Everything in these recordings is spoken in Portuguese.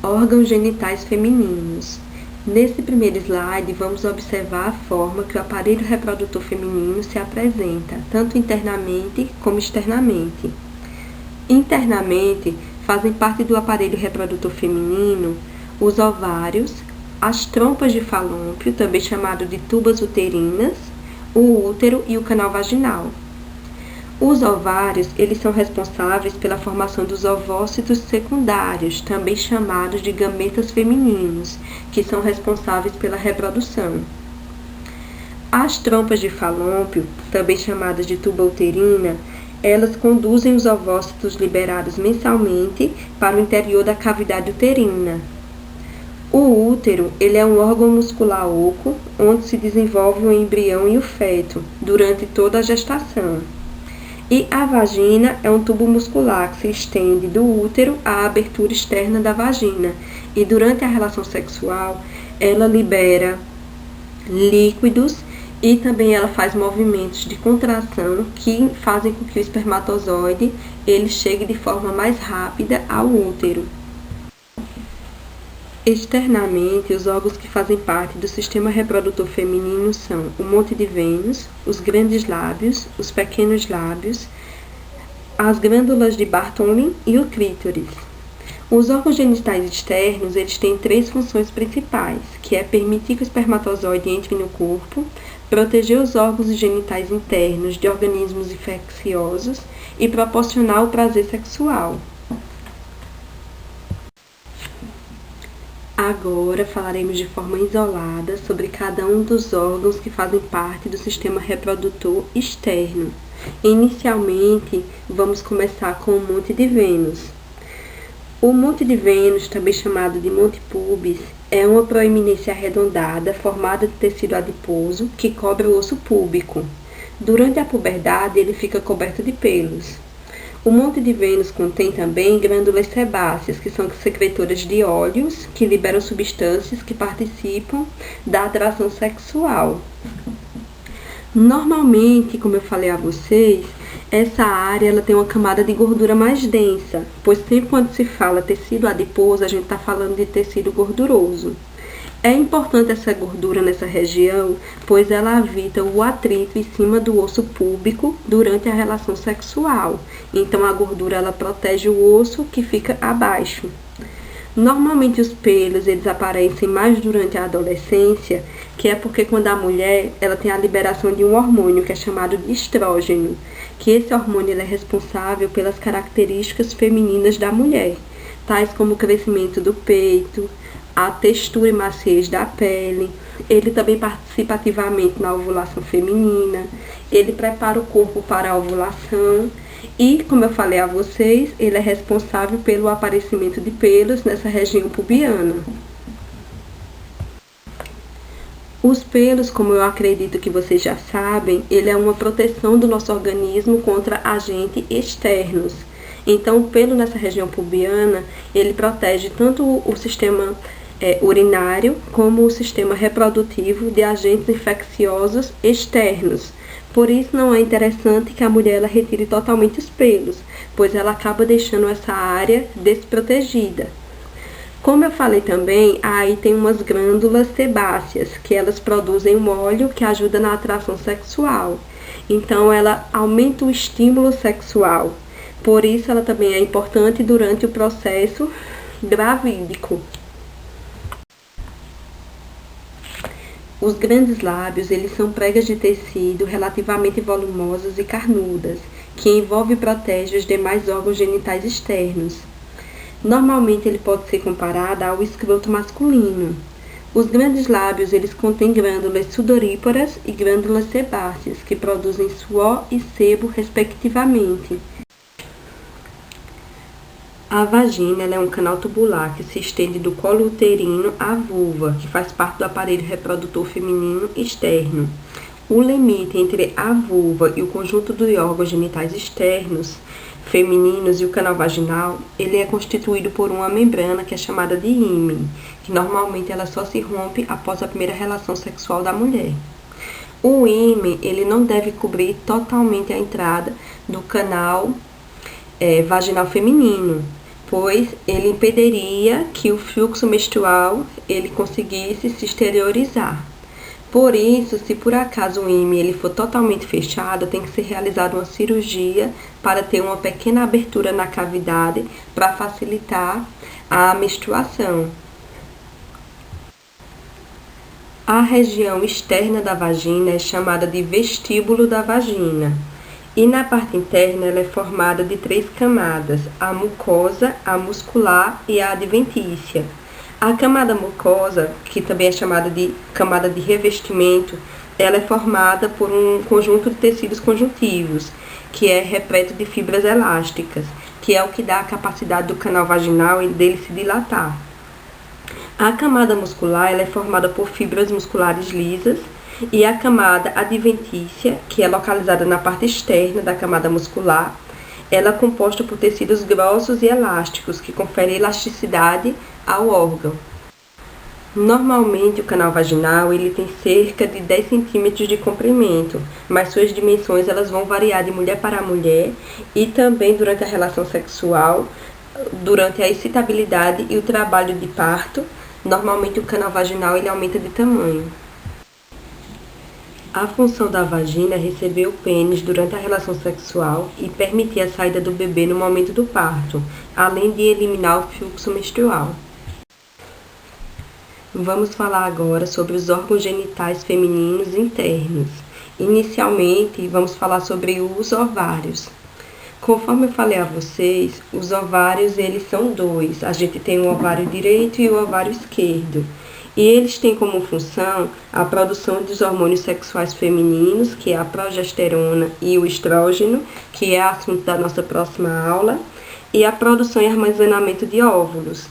Órgãos genitais femininos. Nesse primeiro slide, vamos observar a forma que o aparelho reprodutor feminino se apresenta, tanto internamente como externamente. Internamente, fazem parte do aparelho reprodutor feminino os ovários, as trompas de falópio, também chamado de tubas uterinas, o útero e o canal vaginal. Os ovários, eles são responsáveis pela formação dos ovócitos secundários, também chamados de gametas femininos, que são responsáveis pela reprodução. As trompas de falópio, também chamadas de tuba uterina, elas conduzem os ovócitos liberados mensalmente para o interior da cavidade uterina. O útero, ele é um órgão muscular oco, onde se desenvolve o embrião e o feto, durante toda a gestação. E a vagina é um tubo muscular que se estende do útero à abertura externa da vagina. E durante a relação sexual, ela libera líquidos e também ela faz movimentos de contração que fazem com que o espermatozoide ele chegue de forma mais rápida ao útero. Externamente, os órgãos que fazem parte do sistema reprodutor feminino são o monte de Vênus, os grandes lábios, os pequenos lábios, as glândulas de Bartholin e o clítoris. Os órgãos genitais externos, eles têm 3 funções principais, que é permitir que o espermatozoide entre no corpo, proteger os órgãos genitais internos de organismos infecciosos e proporcionar o prazer sexual. Agora falaremos de forma isolada sobre cada um dos órgãos que fazem parte do sistema reprodutor externo. Inicialmente, vamos começar com o monte de Vênus. O monte de Vênus, também chamado de monte pubis, é uma proeminência arredondada formada de tecido adiposo que cobre o osso púbico. Durante a puberdade, ele fica coberto de pelos. O monte de Vênus contém também glândulas sebáceas, que são secretoras de óleos, que liberam substâncias que participam da atração sexual. Normalmente, como eu falei a vocês, essa área ela tem uma camada de gordura mais densa, pois sempre quando se fala tecido adiposo, a gente está falando de tecido gorduroso. É importante essa gordura nessa região, pois ela evita o atrito em cima do osso púbico durante a relação sexual. Então, a gordura ela protege o osso que fica abaixo. Normalmente, os pelos eles aparecem mais durante a adolescência, que é porque quando a mulher ela tem a liberação de um hormônio que é chamado de estrógeno, que esse hormônio ele é responsável pelas características femininas da mulher, tais como o crescimento do peito, a textura e maciez da pele. Ele também participa ativamente na ovulação feminina, ele prepara o corpo para a ovulação e, como eu falei a vocês, ele é responsável pelo aparecimento de pelos nessa região pubiana. Os pelos, como eu acredito que vocês já sabem, ele é uma proteção do nosso organismo contra agentes externos. Então, o pelo nessa região pubiana, ele protege tanto o sistema urinário como o sistema reprodutivo de agentes infecciosos externos. Por isso, não é interessante que a mulher ela retire totalmente os pelos, pois ela acaba deixando essa área desprotegida. Como eu falei também, aí tem umas glândulas sebáceas, que elas produzem um óleo que ajuda na atração sexual. Então, ela aumenta o estímulo sexual. Por isso, ela também é importante durante o processo gravídico. Os grandes lábios, eles são pregas de tecido relativamente volumosas e carnudas, que envolve e protege os demais órgãos genitais externos. Normalmente, ele pode ser comparado ao escroto masculino. Os grandes lábios, eles contêm glândulas sudoríparas e glândulas sebáceas, que produzem suor e sebo, respectivamente. A vagina ela é um canal tubular que se estende do colo uterino à vulva, que faz parte do aparelho reprodutor feminino externo. O limite entre a vulva e o conjunto de órgãos genitais externos, femininos e o canal vaginal, ele é constituído por uma membrana que é chamada de ímen, que normalmente ela só se rompe após a primeira relação sexual da mulher. O ímen ele não deve cobrir totalmente a entrada do canal vaginal feminino, pois ele impediria que o fluxo menstrual ele conseguisse se exteriorizar. Por isso, se por acaso o ímã ele for totalmente fechado, tem que ser realizada uma cirurgia para ter uma pequena abertura na cavidade para facilitar a menstruação. A região externa da vagina é chamada de vestíbulo da vagina. E na parte interna ela é formada de 3 camadas, a mucosa, a muscular e a adventícia. A camada mucosa, que também é chamada de camada de revestimento, ela é formada por um conjunto de tecidos conjuntivos, que é repleto de fibras elásticas, que é o que dá a capacidade do canal vaginal e dele se dilatar. A camada muscular ela é formada por fibras musculares lisas, e a camada adventícia, que é localizada na parte externa da camada muscular, ela é composta por tecidos grossos e elásticos, que conferem elasticidade ao órgão. Normalmente o canal vaginal ele tem cerca de 10 centímetros de comprimento, mas suas dimensões elas vão variar de mulher para mulher e também durante a relação sexual, durante a excitabilidade e o trabalho de parto. Normalmente o canal vaginal ele aumenta de tamanho. A função da vagina é receber o pênis durante a relação sexual e permitir a saída do bebê no momento do parto, além de eliminar o fluxo menstrual. Vamos falar agora sobre os órgãos genitais femininos internos. Inicialmente, vamos falar sobre os ovários. Conforme eu falei a vocês, os ovários eles são 2. A gente tem o ovário direito e o ovário esquerdo. E eles têm como função a produção dos hormônios sexuais femininos, que é a progesterona e o estrógeno, que é assunto da nossa próxima aula, e a produção e armazenamento de óvulos.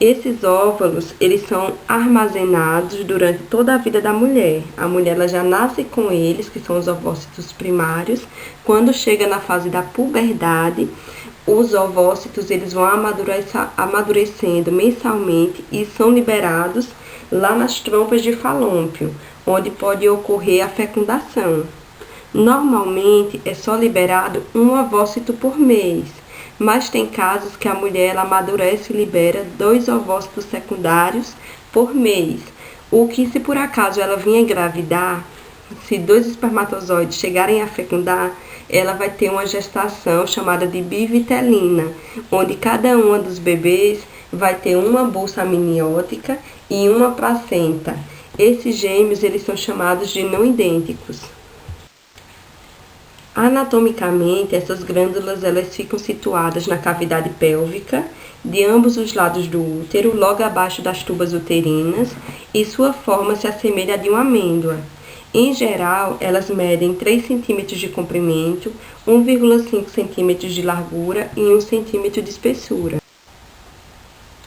Esses óvulos, eles são armazenados durante toda a vida da mulher. A mulher ela já nasce com eles, que são os ovócitos primários. Quando chega na fase da puberdade, os ovócitos eles vão amadurecendo mensalmente e são liberados lá nas trompas de Falópio, onde pode ocorrer a fecundação. Normalmente é só liberado um ovócito por mês, mas tem casos que a mulher ela amadurece e libera 2 ovócitos secundários por mês, o que se por acaso ela vinha engravidar, se 2 espermatozoides chegarem a fecundar, ela vai ter uma gestação chamada de bivitelina, onde cada uma dos bebês vai ter uma bolsa amniótica e uma placenta. Esses gêmeos eles são chamados de não idênticos. Anatomicamente, essas glândulas elas ficam situadas na cavidade pélvica, de ambos os lados do útero, logo abaixo das tubas uterinas, e sua forma se assemelha à de uma amêndoa. Em geral, elas medem 3 cm de comprimento, 1,5 cm de largura e 1 cm de espessura.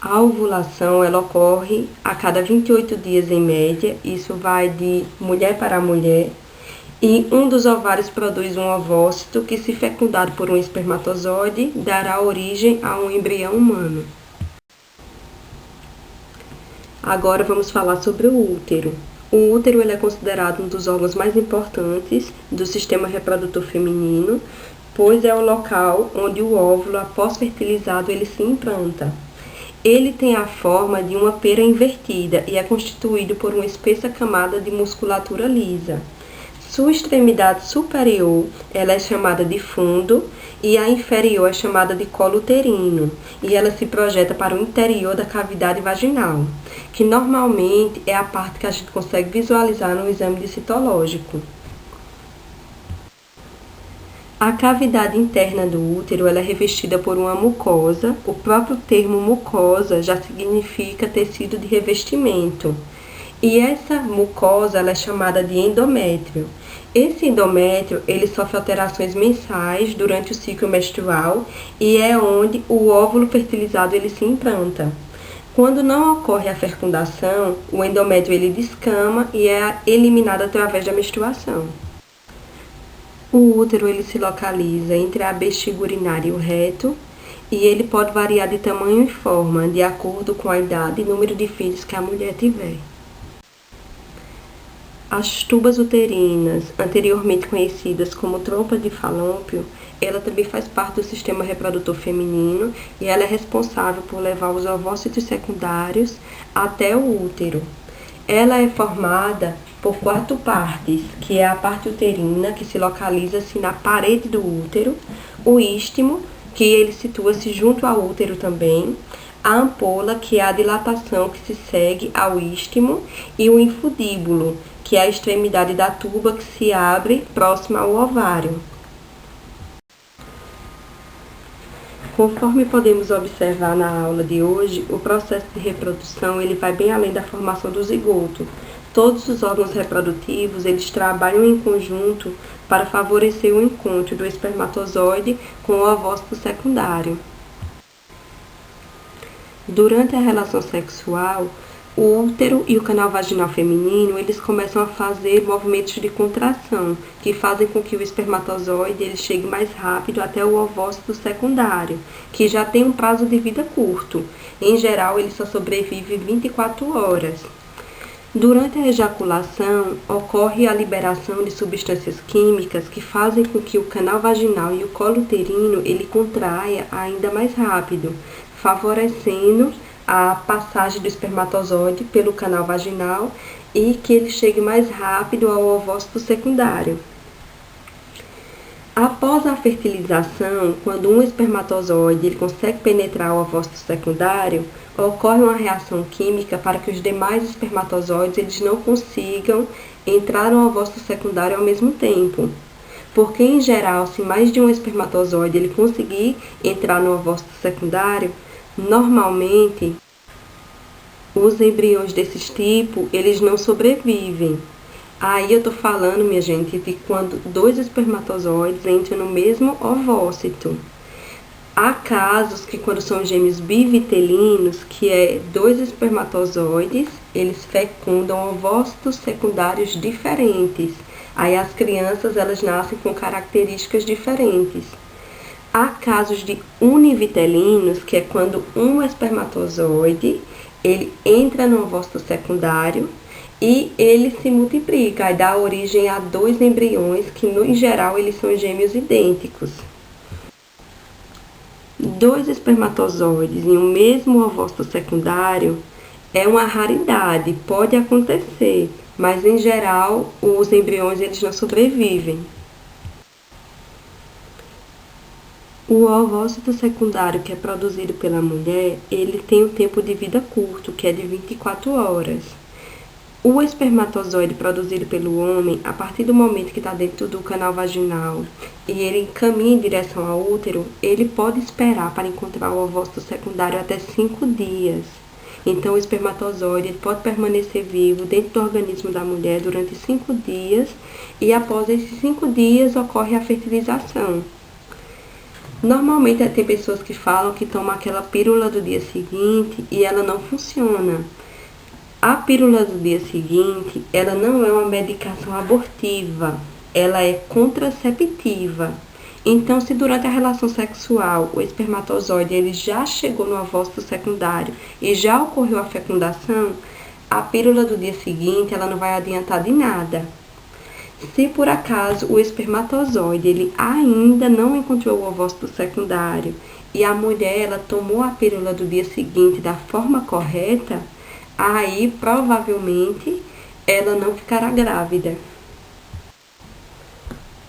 A ovulação ela ocorre a cada 28 dias em média, isso vai de mulher para mulher, e um dos ovários produz um ovócito que, se fecundado por um espermatozoide, dará origem a um embrião humano. Agora vamos falar sobre o útero. O útero ele é considerado um dos órgãos mais importantes do sistema reprodutor feminino, pois é o local onde o óvulo, após fertilizado, ele se implanta. Ele tem a forma de uma pera invertida e é constituído por uma espessa camada de musculatura lisa. Sua extremidade superior ela é chamada de fundo e a inferior é chamada de colo uterino, e ela se projeta para o interior da cavidade vaginal, que normalmente é a parte que a gente consegue visualizar no exame de citológico. A cavidade interna do útero ela é revestida por uma mucosa. O próprio termo mucosa já significa tecido de revestimento. E essa mucosa ela é chamada de endométrio. Esse endométrio ele sofre alterações mensais durante o ciclo menstrual e é onde o óvulo fertilizado ele se implanta. Quando não ocorre a fecundação, o endométrio ele descama e é eliminado através da menstruação. O útero ele se localiza entre a bexiga urinária e o reto, e ele pode variar de tamanho e forma, de acordo com a idade e número de filhos que a mulher tiver. As tubas uterinas, anteriormente conhecidas como trompa de Falópio, ela também faz parte do sistema reprodutor feminino e ela é responsável por levar os ovócitos secundários até o útero. Ela é formada por 4 partes, que é a parte uterina, que se localiza-se na parede do útero, o istmo, que ele situa-se junto ao útero também, a ampola, que é a dilatação que se segue ao istmo, e o infundíbulo, que é a extremidade da tuba que se abre próxima ao ovário. Conforme podemos observar na aula de hoje, o processo de reprodução ele vai bem além da formação do zigoto. Todos os órgãos reprodutivos eles trabalham em conjunto para favorecer o encontro do espermatozoide com o ovócito secundário. Durante a relação sexual, o útero e o canal vaginal feminino, eles começam a fazer movimentos de contração, que fazem com que o espermatozoide ele chegue mais rápido até o ovócito secundário, que já tem um prazo de vida curto. Em geral, ele só sobrevive 24 horas. Durante a ejaculação, ocorre a liberação de substâncias químicas que fazem com que o canal vaginal e o colo uterino ele contraia ainda mais rápido, favorecendo a passagem do espermatozoide pelo canal vaginal e que ele chegue mais rápido ao ovócito secundário. Após a fertilização, quando um espermatozoide ele consegue penetrar o ovócito secundário, ocorre uma reação química para que os demais espermatozoides eles não consigam entrar no ovócito secundário ao mesmo tempo. Porque, em geral, se mais de um espermatozoide ele conseguir entrar no ovócito secundário, normalmente os embriões desses tipos eles não sobrevivem. Aí eu tô falando, minha gente, de quando 2 espermatozoides entram no mesmo ovócito. Há casos que quando são gêmeos bivitelinos, que é 2 espermatozoides, eles fecundam ovócitos secundários diferentes. Aí as crianças elas nascem com características diferentes. Há casos de univitelinos, que é quando um espermatozoide ele entra no ovócito secundário e ele se multiplica, e dá origem a 2 embriões que, em geral, eles são gêmeos idênticos. 2 espermatozoides em um mesmo ovócito secundário é uma raridade, pode acontecer, mas, em geral, os embriões eles não sobrevivem. O ovócito secundário que é produzido pela mulher, ele tem um tempo de vida curto, que é de 24 horas. O espermatozoide produzido pelo homem, a partir do momento que está dentro do canal vaginal e ele caminha em direção ao útero, ele pode esperar para encontrar o ovócito secundário até 5 dias. Então, o espermatozoide ele pode permanecer vivo dentro do organismo da mulher durante 5 dias e após esses 5 dias ocorre a fertilização. Normalmente, tem pessoas que falam que tomam aquela pílula do dia seguinte e ela não funciona. A pílula do dia seguinte, ela não é uma medicação abortiva, ela é contraceptiva. Então, se durante a relação sexual o espermatozoide ele já chegou no ovócito secundário e já ocorreu a fecundação, a pílula do dia seguinte ela não vai adiantar de nada. Se por acaso o espermatozoide ele ainda não encontrou o ovócito secundário e a mulher ela tomou a pílula do dia seguinte da forma correta, aí provavelmente ela não ficará grávida.